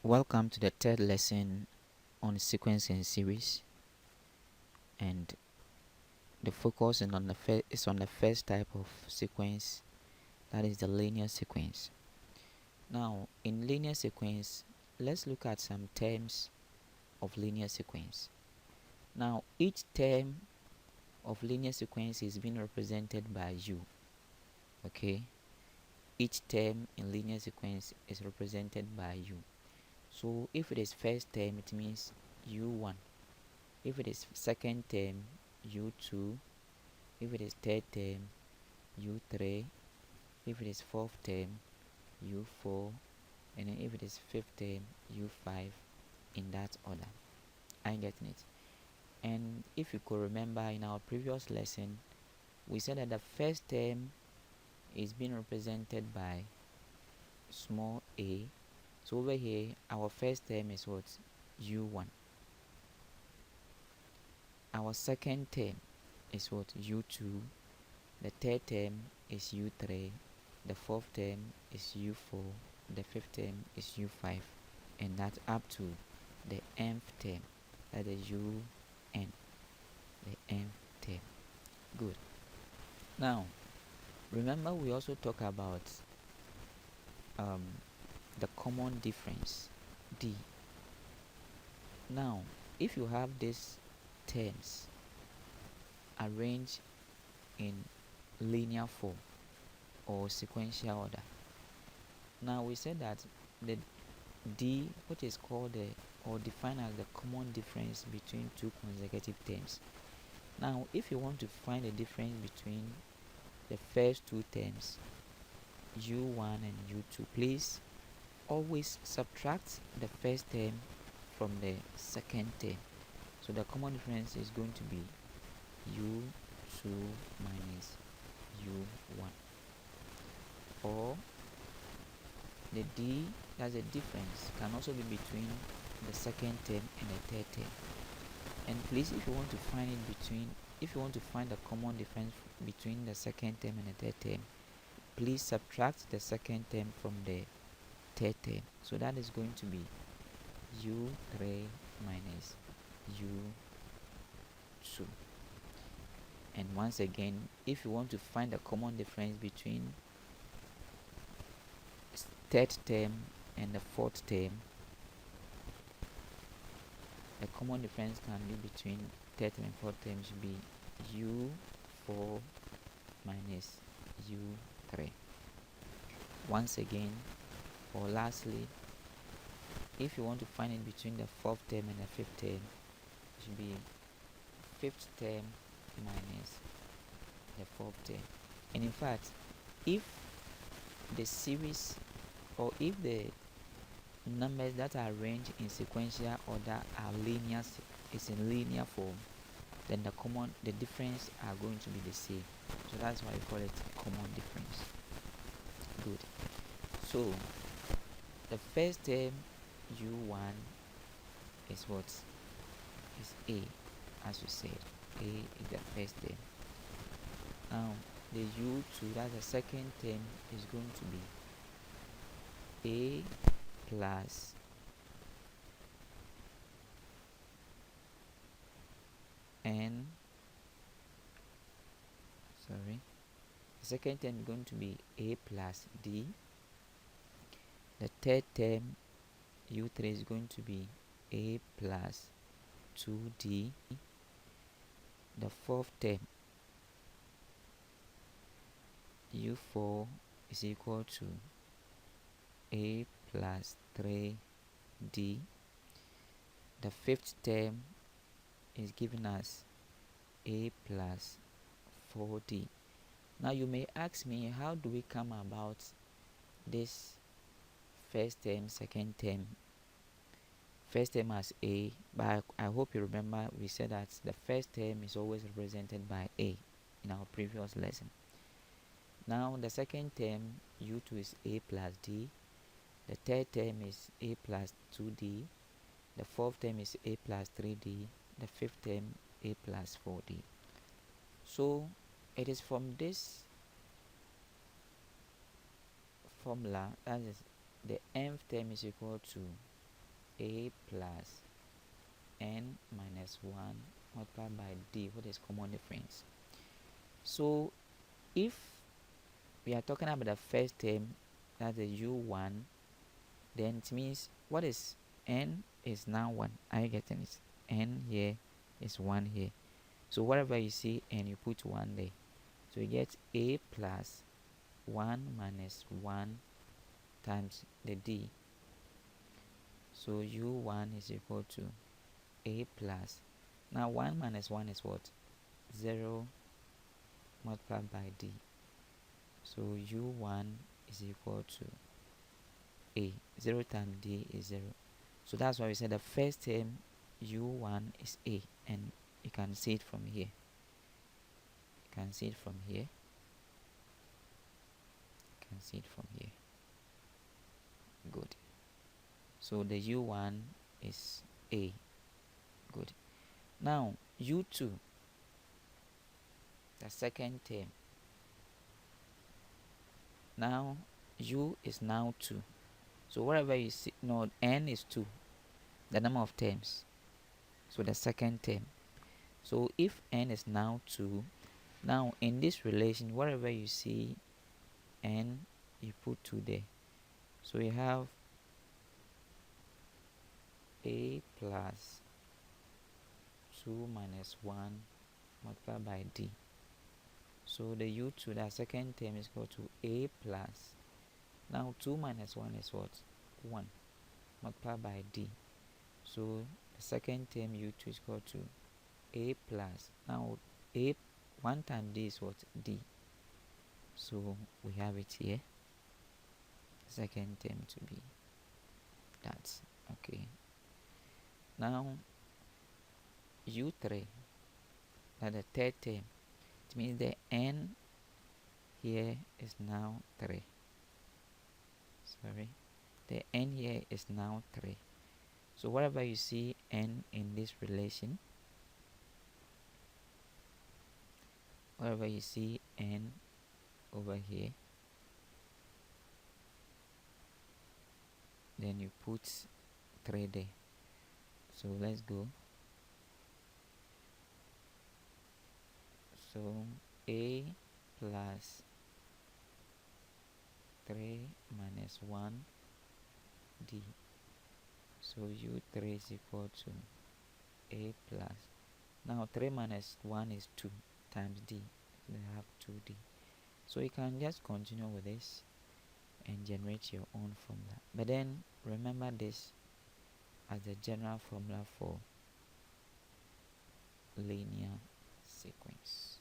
Welcome to the third lesson on sequencing series, and the focus is on the first type of sequence, that is the linear sequence. Now, in linear sequence, let's look at some terms of linear sequence. Now, each term of linear sequence is being represented by u. Okay, each term in linear sequence is represented by u. So, if it is first term, it means u1. If it is second term, u2. If it is third term, u3. If it is fourth term, u4. And then if it is fifth term, u5, in that order. Are you getting it? And if you could remember, in our previous lesson, we said that the first term is being represented by small a. So over here, our first term is what? u1. Our second term is what? u2. The third term is u3. The fourth term is u4. The fifth term is u5. And that's up to the nth term, that is un. The nth term. Good. Now, remember we also talk about the common difference, d. Now, if you have these terms arranged in linear form or sequential order, now we said that the d, which is called the or defined as the common difference between two consecutive terms. Now, if you want to find the difference between the first two terms, u1 and u2, please always subtract the first term from the second term. So the common difference is going to be u2 minus u1. Or the d, that's a difference, can also be between the second term and the third term. And please, if you want to find the common difference between the second term and the third term, please subtract the second term from the third term. So that is going to be u3 minus u2. And once again, if you want to find the common difference between third term and the fourth term, the common difference can be between third term and fourth term should be u4 minus u3. Once again, or lastly, if you want to find it between the fourth term and the fifth term, it should be fifth term minus the fourth term. And in fact, if the series or if the numbers that are arranged in sequential order are linear, is in linear form, then the difference are going to be the same. So that's why we call it common difference. Good. So the first term u1 is what? Is a, as we said. A is the first term. Now the u2, that's the second term, is going to be a plus n. Sorry. The second term is going to be a plus d. The third term u3 is going to be a plus 2d. The fourth term u4 is equal to a plus 3d. The fifth term is giving us a plus 4d. Now you may ask me, how do we come about this first term, second term? First term as a, but I hope you remember we said that the first term is always represented by a in our previous lesson. Now the second term u2 is a plus d. The third term is a plus 2d. The fourth term is a plus 3d. The fifth term a plus 4d. So it is from this formula, that is, the nth term is equal to a plus n minus 1 multiplied by d, what is common difference. So if we are talking about the first term, that's the u1, then it means what is n is now 1. Are you getting it? N here is 1 here. So wherever you see n, you put 1 there. So you get a plus 1 minus 1 times the d. So u1 is equal to a plus. Now 1 minus 1 is what? 0 multiplied by d. So u1 is equal to a. 0 times d is 0. So that's why we said the first term u1 is a, and you can see it from here. You can see it from here. You can see it from here. Good. So the u1 is a. Good. Now u2, the second term. Now u is now 2. So wherever you see, no, n is 2, the number of terms. So the second term. So if n is now 2, now in this relation, wherever you see n, you put 2 there. So you have a plus 2 minus 1 multiplied by d. So the u2, the second term, is equal to a plus. Now 2 minus 1 is what? 1 multiplied by d. So the second term u2 is equal to a plus. Now a 1 times d is what? D. So we have it here. Second term to be that. Okay. Now u3, that the third term, it means the n here is now 3. Sorry, the n here is now 3. So wherever you see n in this relation, wherever you see n over here, then you put 3 there. So let's go. So a plus 3 minus 1 d. So u3 is equal to a plus. Now 3 minus 1 is 2 times d. They have 2d. So you can just continue with this and generate your own formula. But then remember this as the general formula for linear sequence.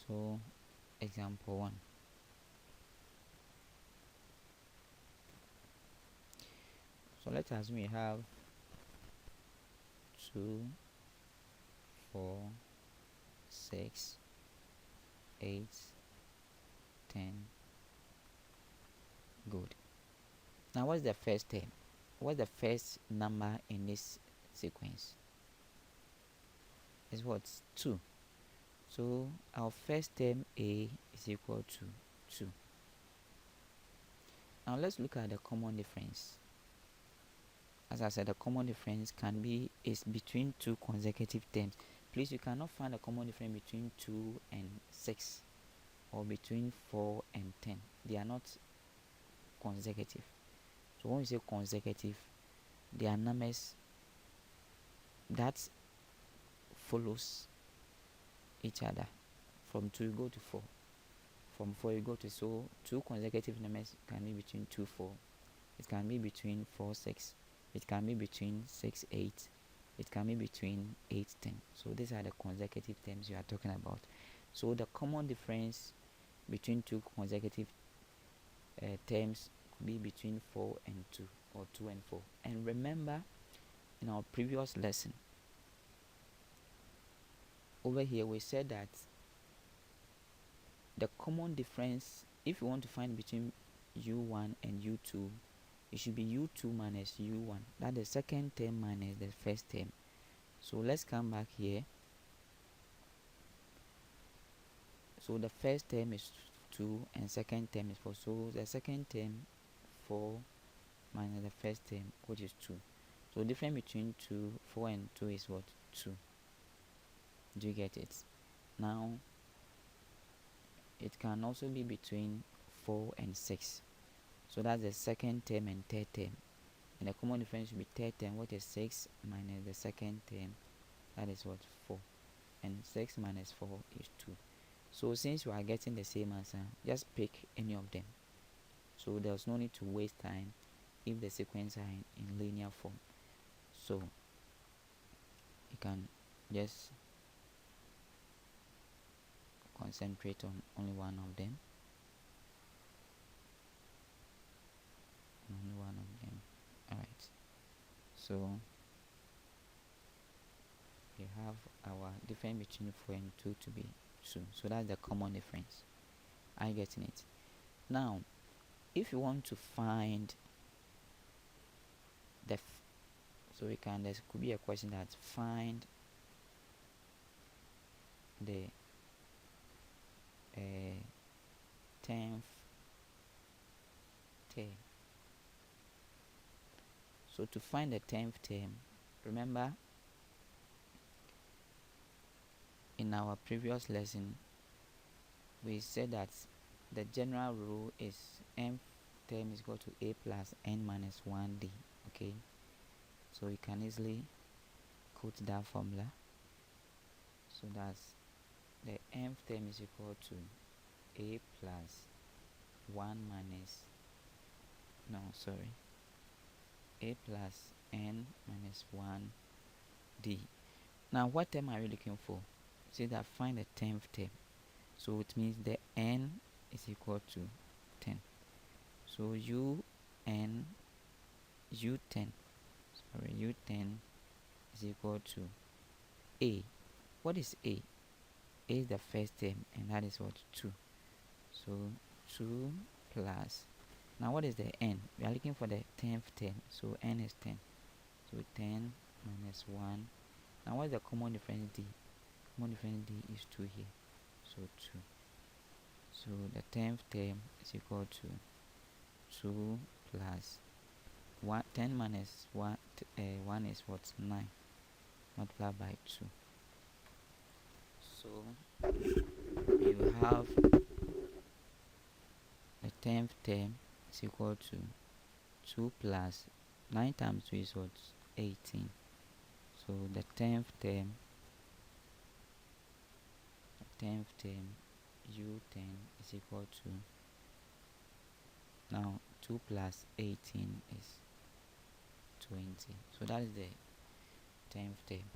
So example 1. So let's assume we have 2, 4, 6, 8, 10. Good. Now what's the first term? What's the first number in this sequence? Is what? 2. So our first term a is equal to 2. Now let's look at the common difference. As I said, the common difference is between 2 consecutive terms. Please, you cannot find a common difference between 2 and 6 or between 4 and 10. They are not consecutive. So when we say consecutive, they are numbers that follows each other. From 2 you go to 4. From 4 you go to, so 2 consecutive numbers can be between 2, 4. It can be between 4, 6. It can be between 6, 8. It can be between 8, 10. So these are the consecutive terms you are talking about. So the common difference between 2 consecutive terms could be between 4 and 2 or 2 and 4. And remember, in our previous lesson, over here we said that the common difference, if you want to find between u1 and u2, it should be u2 minus u1. That's the second term minus the first term. So let's come back here. So the first term is 2 and second term is 4. So the second term 4 minus the first term, which is 2. So difference between 4 and 2 is what? 2. Do you get it? Now it can also be between 4 and 6. So that's the second term and third term. And the common difference should be third term, which is 6 minus the second term, that is what? 4. And 6 minus 4 is 2. So since you are getting the same answer, just pick any of them. So there's no need to waste time if the sequence are in linear form. So you can just concentrate on only one of them. Only one of them. Alright. So we have our difference between 4 and 2 to be 2. So that's the common difference. Are you getting it? Now, if you want to find the so we can, there could be a question that find the 10th term. So to find the 10th term, remember in our previous lesson we said that the general rule is nth term is equal to a plus n minus 1d. Okay, so you can easily quote that formula. So that's the nth term is equal to a plus 1 minus a plus n minus 1d. Now what term are you looking for? Say that find the 10th term. So it means the n is equal to 10. So u10 is equal to a. What is a? A is the first term, and that is what? 2. So 2 plus, now what is the n? We are looking for the 10th term, so n is 10. So 10 minus 1. Now what is the common difference d? Common difference d is 2 here, so 2. So the 10th term is equal to 2 plus 1. 10 minus 1, 1 is what? 9 multiplied by 2. So you have the 10th term is equal to 2 plus 9 times 2 is what? 18. So the 10th term u10 is equal to, now 2 plus 18 is 20. So that is the 10th term.